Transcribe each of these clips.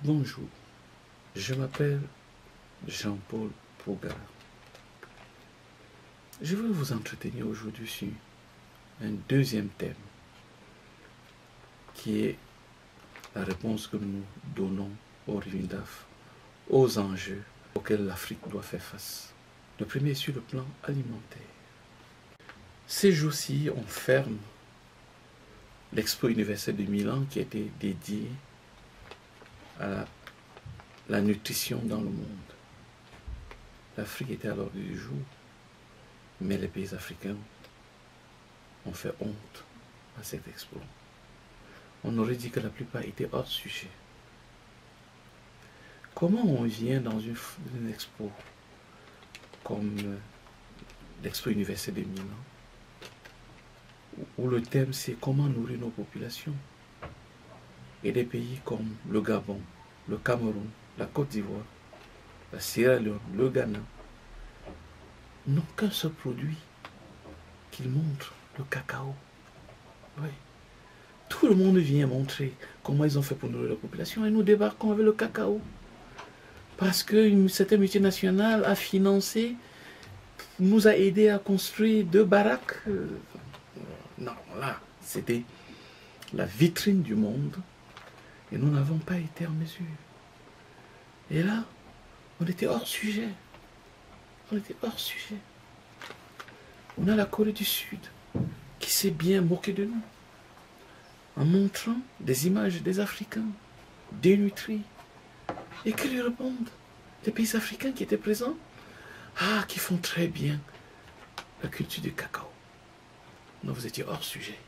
Bonjour, je m'appelle Jean-Paul Pogara. Je veux vous entretenir aujourd'hui sur un deuxième thème qui est la réponse que nous donnons au RIVINDAF aux enjeux auxquels l'Afrique doit faire face. Le premier est sur le plan alimentaire. Ces jours-ci, on ferme l'Expo universelle de Milan qui était dédiée à la nutrition dans le monde. L'Afrique était à l'ordre du jour, mais les pays africains ont fait honte à cette expo. On aurait dit que la plupart étaient hors sujet. Comment on vient dans une expo comme l'Expo universelle de Milan, où le thème c'est comment nourrir nos populations, et des pays comme le Gabon, le Cameroun, la Côte d'Ivoire, la Sierra Leone, le Ghana, n'ont qu'un seul produit qu'ils montrent, le cacao. Oui. Tout le monde vient montrer comment ils ont fait pour nourrir la population et nous débarquons avec le cacao. Parce qu'une certaine multinationale a financé, nous a aidé à construire 2 baraques. Non, là, c'était la vitrine du monde. Et nous n'avons pas été en mesure. Et là, on était hors sujet. On était hors sujet. On a la Corée du Sud qui s'est bien moqué de nous en montrant des images des Africains dénutris. Et que lui répondent les pays africains qui étaient présents? Ah, qui font très bien la culture du cacao. Non, vous étiez hors sujet.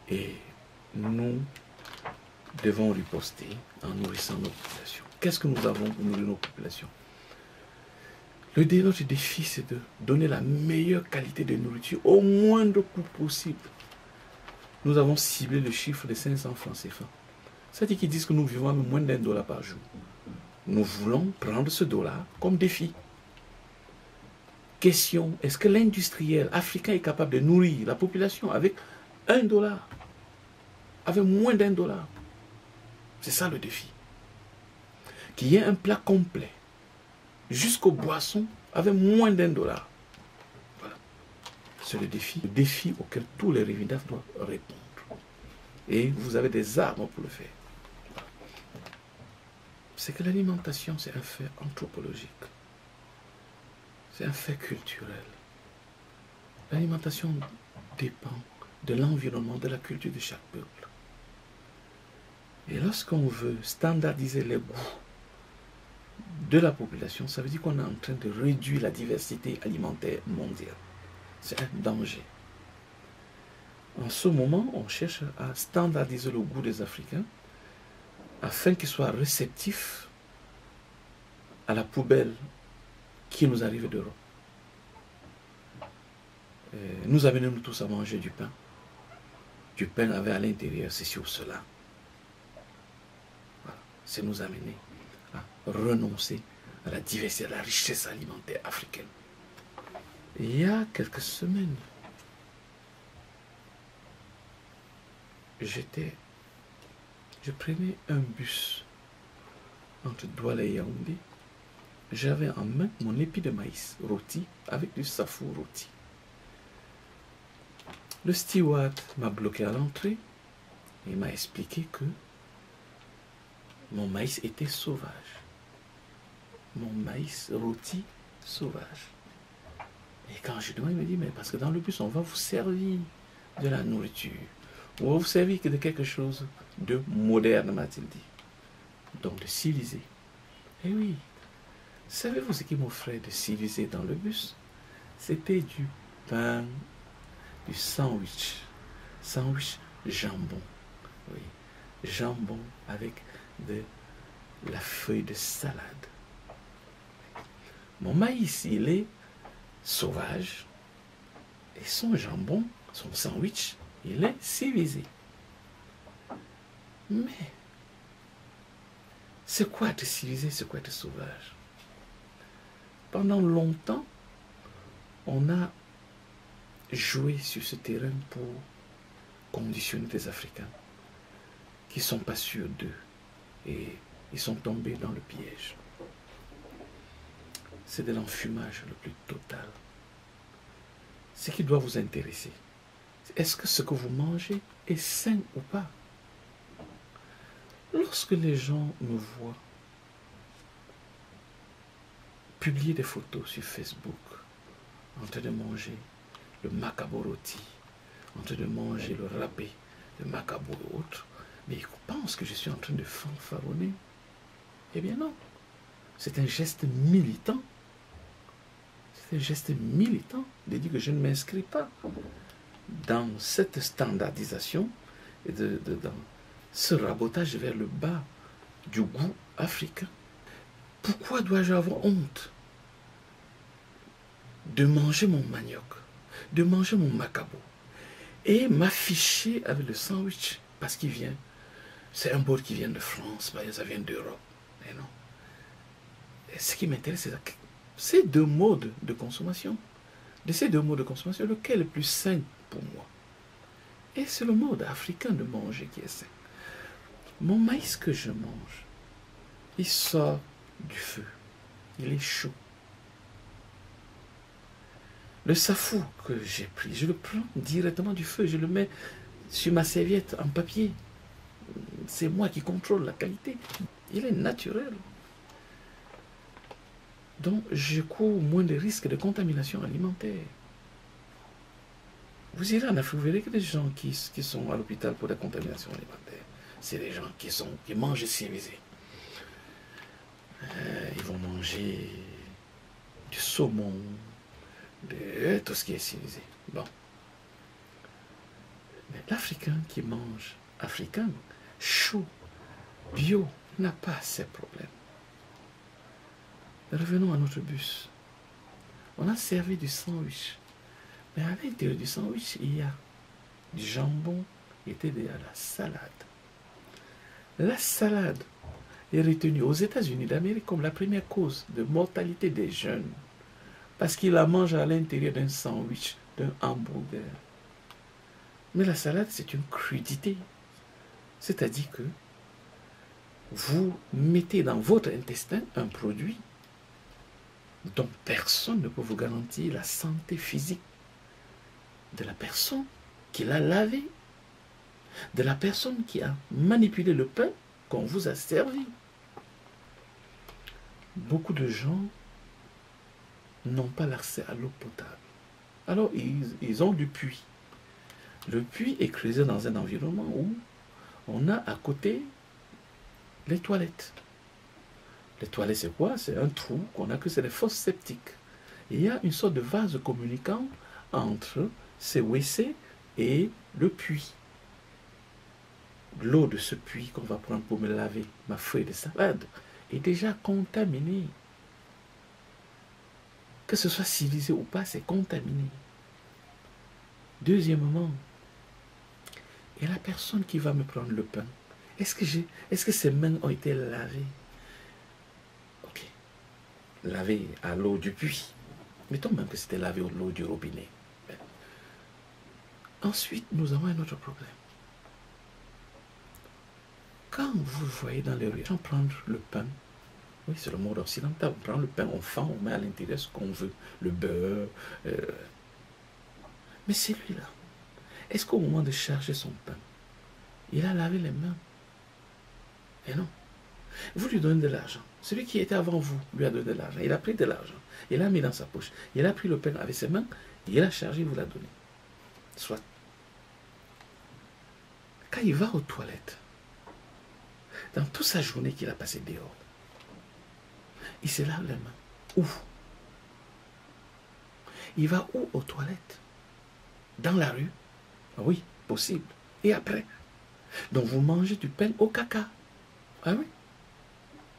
Et nous devons riposter en nourrissant nos populations. Qu'est-ce que nous avons pour nourrir nos populations? Notre défi, c'est de donner la meilleure qualité de nourriture au moindre coût possible. Nous avons ciblé le chiffre de 500 francs CFA. C'est-à-dire qu'ils disent que nous vivons à moins d'$1 par jour. Nous voulons prendre ce dollar comme défi. Question, est-ce que l'industriel africain est capable de nourrir la population avec $1? Avec moins d'$1. C'est ça le défi. Qu'il y ait un plat complet, jusqu'aux boissons, avec moins d'$1. Voilà. C'est le défi auquel tous les RIVINDAF doivent répondre. Et vous avez des armes pour le faire. C'est que l'alimentation, c'est un fait anthropologique. C'est un fait culturel. L'alimentation dépend de l'environnement, de la culture de chaque peuple. Et lorsqu'on veut standardiser les goûts de la population, ça veut dire qu'on est en train de réduire la diversité alimentaire mondiale. C'est un danger. En ce moment, on cherche à standardiser le goût des Africains afin qu'ils soient réceptifs à la poubelle qui nous arrive d'Europe. Nous amenons tous à manger du pain. Du pain avec à l'intérieur ceci ou cela. Voilà. C'est nous amener à renoncer à la diversité, à la richesse alimentaire africaine. Il y a quelques semaines, je prenais un bus entre Douala et Yaoundé. J'avais en main mon épi de maïs rôti avec du safou rôti. Le steward m'a bloqué à l'entrée et m'a expliqué que mon maïs était sauvage. Mon maïs rôti sauvage. Et quand je demande, il me dit, mais parce que dans le bus, on va vous servir de la nourriture. On va vous servir de quelque chose de moderne, m'a-t-il dit. Donc de civilisé. Eh oui. Savez-vous ce qu'ils m'offraient de civilisé dans le bus? C'était du pain, du sandwich. Sandwich jambon. Oui. Jambon avec de la feuille de salade. Mon maïs, il est sauvage. Et son jambon, Son sandwich, il est civilisé. Mais, c'est quoi être civilisé, c'est quoi être sauvage? Pendant longtemps, on a joué sur ce terrain pour conditionner des Africains qui ne sont pas sûrs d'eux et ils sont tombés dans le piège. C'est de l'enfumage le plus total. Ce qui doit vous intéresser, est-ce que ce que vous mangez est sain ou pas? Lorsque les gens me voient publier des photos sur Facebook en train de manger le macabo rôti, en train de manger le râpé, le macabo et autres, mais ils pensent que je suis en train de fanfaronner. Eh bien non, c'est un geste militant. C'est un geste militant de dire que je ne m'inscris pas dans cette standardisation et dans ce rabotage vers le bas du goût africain. Pourquoi dois-je avoir honte de manger mon manioc, de manger mon macabo et m'afficher avec le sandwich parce qu'il vient, c'est un bol qui vient de France, ça vient d'Europe. Mais non. Et ce qui m'intéresse, c'est ces deux modes de consommation. De ces deux modes de consommation, lequel est le plus sain pour moi? Et c'est le mode africain de manger qui est sain. Mon maïs que je mange, il sort du feu. Il est chaud. Le safou que j'ai pris, je le prends directement du feu. Je le mets sur ma serviette en papier. C'est moi qui contrôle la qualité. Il est naturel. Donc, je cours moins de risques de contamination alimentaire. Vous irez en Afrique, vous verrez que les gens qui sont à l'hôpital pour la contamination alimentaire, c'est des gens qui mangent civilisé. Ils vont manger du saumon, de tout ce qui est civilisé. Bon. Mais l'Africain qui mange africain, chaud, bio, n'a pas ces problèmes. Revenons à notre bus. On a servi du sandwich. Mais à l'intérieur du sandwich, il y a du jambon et il y a la salade. La salade est retenue aux États-Unis d'Amérique comme la première cause de mortalité des jeunes. Parce qu'ils la mangent à l'intérieur d'un sandwich, d'un hamburger. Mais la salade, c'est une crudité. C'est-à-dire que vous mettez dans votre intestin un produit dont personne ne peut vous garantir la santé physique de la personne qui l'a lavé, de la personne qui a manipulé le pain qu'on vous a servi. Beaucoup de gens n'ont pas l'accès à l'eau potable. Alors, ils ont du puits. Le puits est creusé dans un environnement où on a à côté les toilettes. Les toilettes, c'est quoi? C'est un trou qu'on a que c'est des fosses septiques. Et il y a une sorte de vase communicant entre ces WC et le puits. L'eau de ce puits qu'on va prendre pour me laver ma feuille de salade est déjà contaminée. Que ce soit civilisé ou pas, c'est contaminé. Deuxièmement, et la personne qui va me prendre le pain, est-ce que ses mains ont été lavées? Ok. Lavées à l'eau du puits. Mettons même que c'était lavé à l'eau du robinet. Ensuite, nous avons un autre problème. Quand vous voyez dans les rues, on prend le pain, oui, c'est le mode occidental, on prend le pain, on fend, on met à l'intérieur ce qu'on veut, le beurre. Mais celui-là, est-ce qu'au moment de charger son pain, il a lavé les mains? Et non. Vous lui donnez de l'argent. Celui qui était avant vous lui a donné de l'argent. Il a pris de l'argent. Il l'a mis dans sa poche. Il a pris le pain avec ses mains. Il a chargé, il vous l'a donné. Soit. Quand il va aux toilettes, dans toute sa journée qu'il a passé dehors, il se lave les mains. Où? Il va où aux toilettes? Dans la rue? Oui, possible. Et après? Donc vous mangez du pain au caca. Ah oui?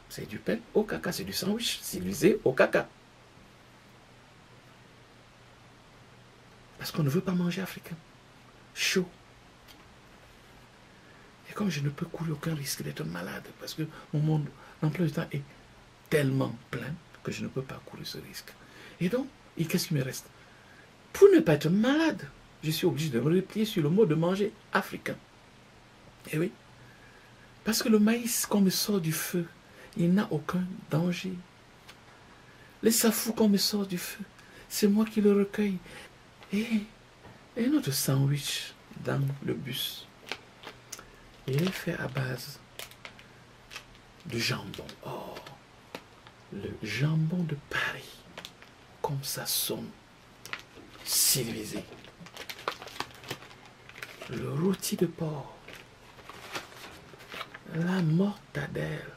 C'est du pain au caca, c'est du sandwich civilisé au caca. Parce qu'on ne veut pas manger africain. chaud. Et comme je ne peux courir aucun risque d'être malade, parce que mon emploi du temps est tellement plein que je ne peux pas courir ce risque. Et donc, qu'est-ce qui me reste? Pour ne pas être malade, je suis obligé de me replier sur le mot de manger africain. Et oui, parce que le maïs, qu'on me sort du feu, il n'a aucun danger. Les safou qu'on me sort du feu, c'est moi qui le recueille. Et notre sandwich dans le bus, il est fait à base de jambon. Oh, le jambon de Paris, comme ça sonne, civilisé. Le rôti de porc, la mortadelle.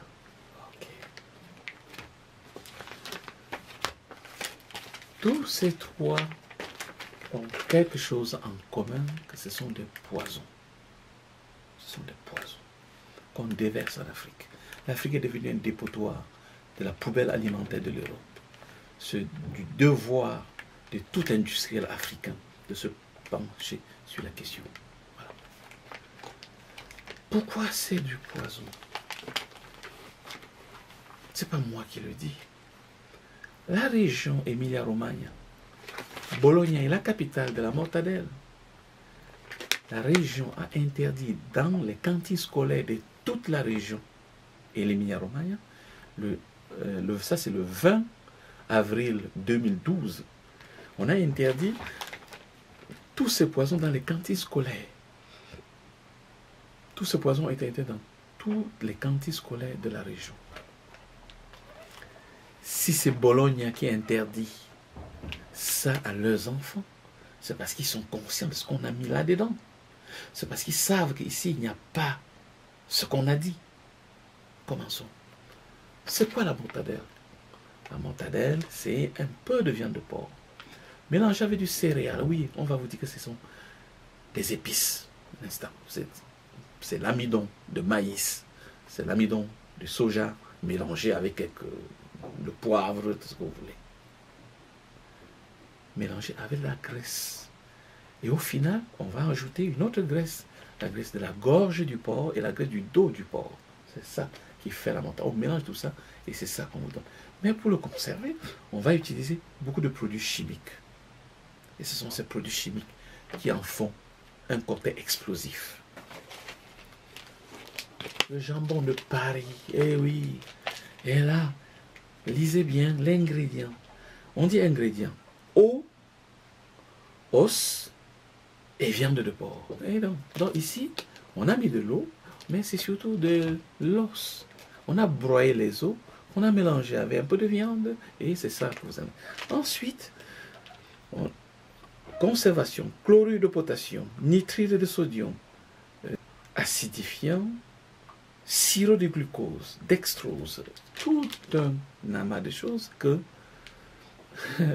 Ok. Tous ces trois ont quelque chose en commun, que ce sont des poisons. Ce sont des poisons qu'on déverse en Afrique. L'Afrique est devenue un dépotoir de la poubelle alimentaire de l'Europe. C'est du devoir de tout industriel africain de se pencher sur la question. Voilà. Pourquoi c'est du poison? C'est pas moi qui le dis. La région Emilia-Romagna, Bologna est la capitale de la mortadelle. La région a interdit dans les cantines scolaires de toute la région et l'Emilia-Romagna, ça c'est le 20 avril 2012, on a interdit tous ces poisons dans les cantines scolaires. Tous ces poisons étaient interdits dans toutes les cantines scolaires de la région. Si c'est Bologna qui interdit ça à leurs enfants, c'est parce qu'ils sont conscients de ce qu'on a mis là-dedans. C'est parce qu'ils savent qu'ici, il n'y a pas ce qu'on a dit. Commençons. C'est quoi la mortadelle? La mortadelle, c'est un peu de viande de porc mélangée avec du céréal. Oui, on va vous dire que ce sont des épices. C'est l'amidon de maïs. C'est l'amidon de soja mélangé avec le poivre, tout ce que vous voulez. Mélangé avec la graisse. Et au final, on va ajouter une autre graisse. La graisse de la gorge du porc et la graisse du dos du porc. C'est ça qui fait la mortadelle. On mélange tout ça et c'est ça qu'on vous donne. Mais pour le conserver, on va utiliser beaucoup de produits chimiques. Et ce sont ces produits chimiques qui en font un cocktail explosif. Le jambon de Paris, eh oui. Et là, lisez bien l'ingrédient. On dit ingrédient. Eau, os et viande de porc. Et donc ici, on a mis de l'eau, mais c'est surtout de l'os. On a broyé les os, on a mélangé avec un peu de viande, et c'est ça que vous avez. Ensuite, conservation, chlorure de potassium, nitrite de sodium, acidifiant, sirop de glucose, dextrose, tout un amas de choses que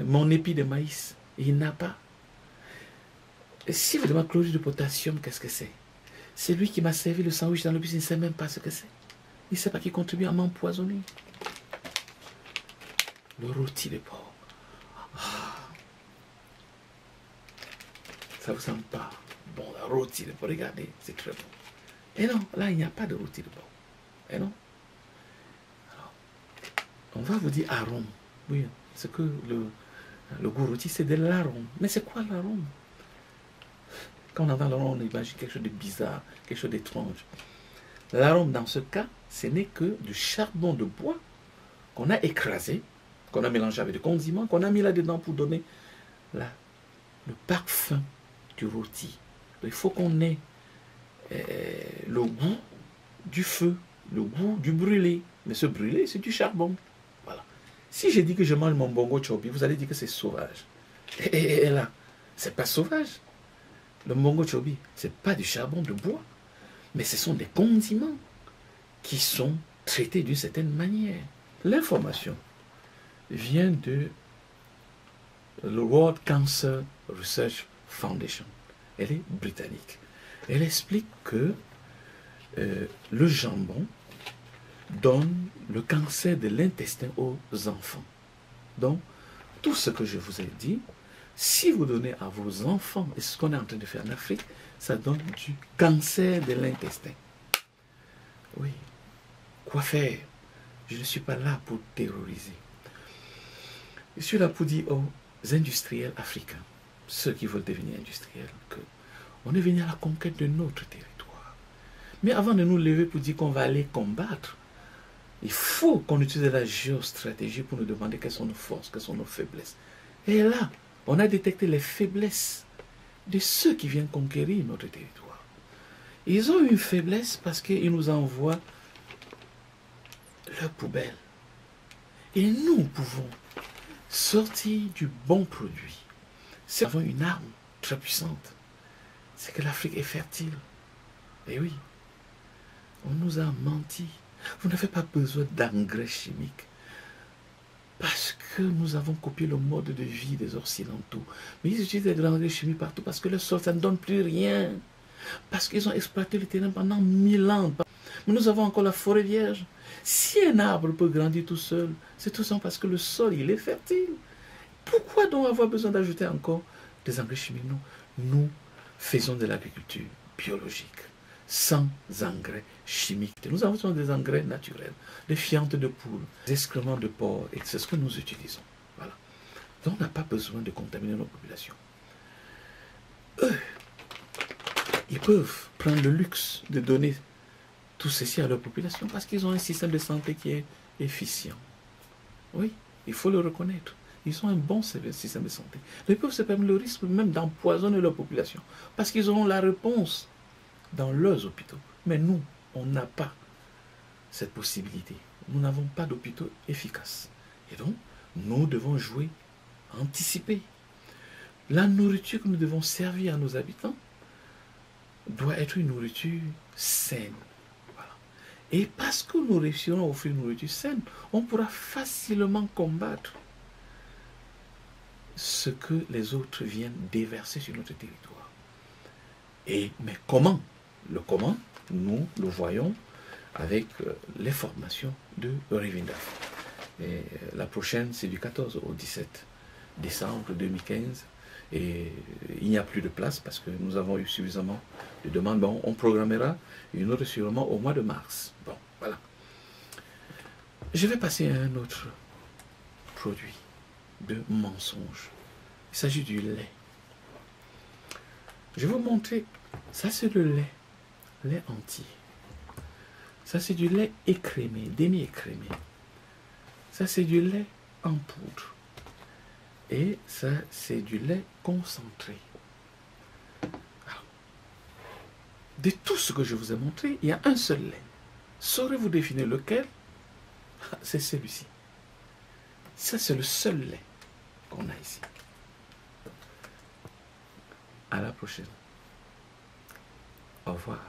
mon épi de maïs, il n'a pas. Et si vous demandez chlorure de potassium, qu'est-ce que c'est? C'est lui qui m'a servi le sandwich dans le bus, il ne sait même pas ce que c'est. Il ne sait pas qu'il contribue à m'empoisonner. Le rôti de porc. Ah. Ça vous semble pas bon, le rôti de porc, regardez, c'est très bon. Et non, là, il n'y a pas de rôti de porc. Et non. Alors, on va vous dire arôme. Oui, c'est que le goût rôti, c'est de l'arôme. Mais c'est quoi l'arôme? Quand on entend l'arôme, on imagine quelque chose de bizarre, quelque chose d'étrange. L'arôme, dans ce cas, ce n'est que du charbon de bois qu'on a écrasé, qu'on a mélangé avec des condiments, qu'on a mis là-dedans pour donner le parfum du rôti. Il faut qu'on ait le goût du feu, le goût du brûlé. Mais ce brûlé, c'est du charbon. Voilà. Si je dis que je mange mon bongo chobi, vous allez dire que c'est sauvage. Et là, c'est pas sauvage. Le bongo chobi, c'est pas du charbon de bois, mais ce sont des condiments qui sont traités d'une certaine manière. L'information vient de le World Cancer Research Foundation. Elle est britannique. Elle explique que le jambon donne le cancer de l'intestin aux enfants. Donc, tout ce que je vous ai dit, Si vous donnez à vos enfants, et c'est ce qu'on est en train de faire en Afrique, ça donne du cancer de l'intestin. Oui. Quoi faire? Je ne suis pas là pour terroriser. Je suis là pour dire aux industriels africains, ceux qui veulent devenir industriels, qu'on est venu à la conquête de notre territoire. Mais avant de nous lever pour dire qu'on va aller combattre, il faut qu'on utilise la géostratégie pour nous demander quelles sont nos forces, quelles sont nos faiblesses. Et là, on a détecté les faiblesses de ceux qui viennent conquérir notre territoire. Ils ont une faiblesse parce qu'ils nous envoient leurs poubelles. Et nous pouvons sortir du bon produit. C'est avoir une arme très puissante. C'est que l'Afrique est fertile. Et oui, on nous a menti. Vous n'avez pas besoin d'engrais chimiques. Parce que nous avons copié le mode de vie des Occidentaux. Mais ils utilisent de l'engrais chimique partout parce que le sol, ça ne donne plus rien. Parce qu'ils ont exploité le terrain pendant 1000 ans. Mais nous avons encore la forêt vierge. Si un arbre peut grandir tout seul, c'est tout simplement parce que le sol, il est fertile. Pourquoi donc avoir besoin d'ajouter encore des engrais chimiques? Non, nous faisons de l'agriculture biologique, sans engrais chimiques. Nous avons des engrais naturels, des fientes de poules, des excréments de porc, et c'est ce que nous utilisons. Voilà. Donc on n'a pas besoin de contaminer nos populations. Eux, ils peuvent prendre le luxe de donner tout ceci à leur population parce qu'ils ont un système de santé qui est efficient. Oui, il faut le reconnaître. Ils ont un bon système de santé. Ils peuvent se permettre le risque même d'empoisonner leur population parce qu'ils auront la réponse dans leurs hôpitaux. Mais nous, on n'a pas cette possibilité. Nous n'avons pas d'hôpitaux efficaces. Et donc, nous devons jouer, anticiper. La nourriture que nous devons servir à nos habitants doit être une nourriture saine. Voilà. Et parce que nous réussirons à offrir une nourriture saine, on pourra facilement combattre ce que les autres viennent déverser sur notre territoire. Mais comment? Le comment, nous le voyons avec les formations de Revindaf. Et la prochaine, c'est du 14 au 17 décembre 2015. Et il n'y a plus de place parce que nous avons eu suffisamment de demandes. Bon, on programmera une autre sûrement au mois de mars. Bon, voilà. Je vais passer à un autre produit de mensonge. Il s'agit du lait. Je vais vous montrer. Ça, c'est le lait entier. Ça, c'est du lait écrémé, demi-écrémé. Ça, c'est du lait en poudre. Et ça, c'est du lait concentré. Alors, de tout ce que je vous ai montré, il y a un seul lait. Saurez-vous définir lequel? C'est celui-ci. Ça, c'est le seul lait qu'on a ici. À la prochaine. Au revoir.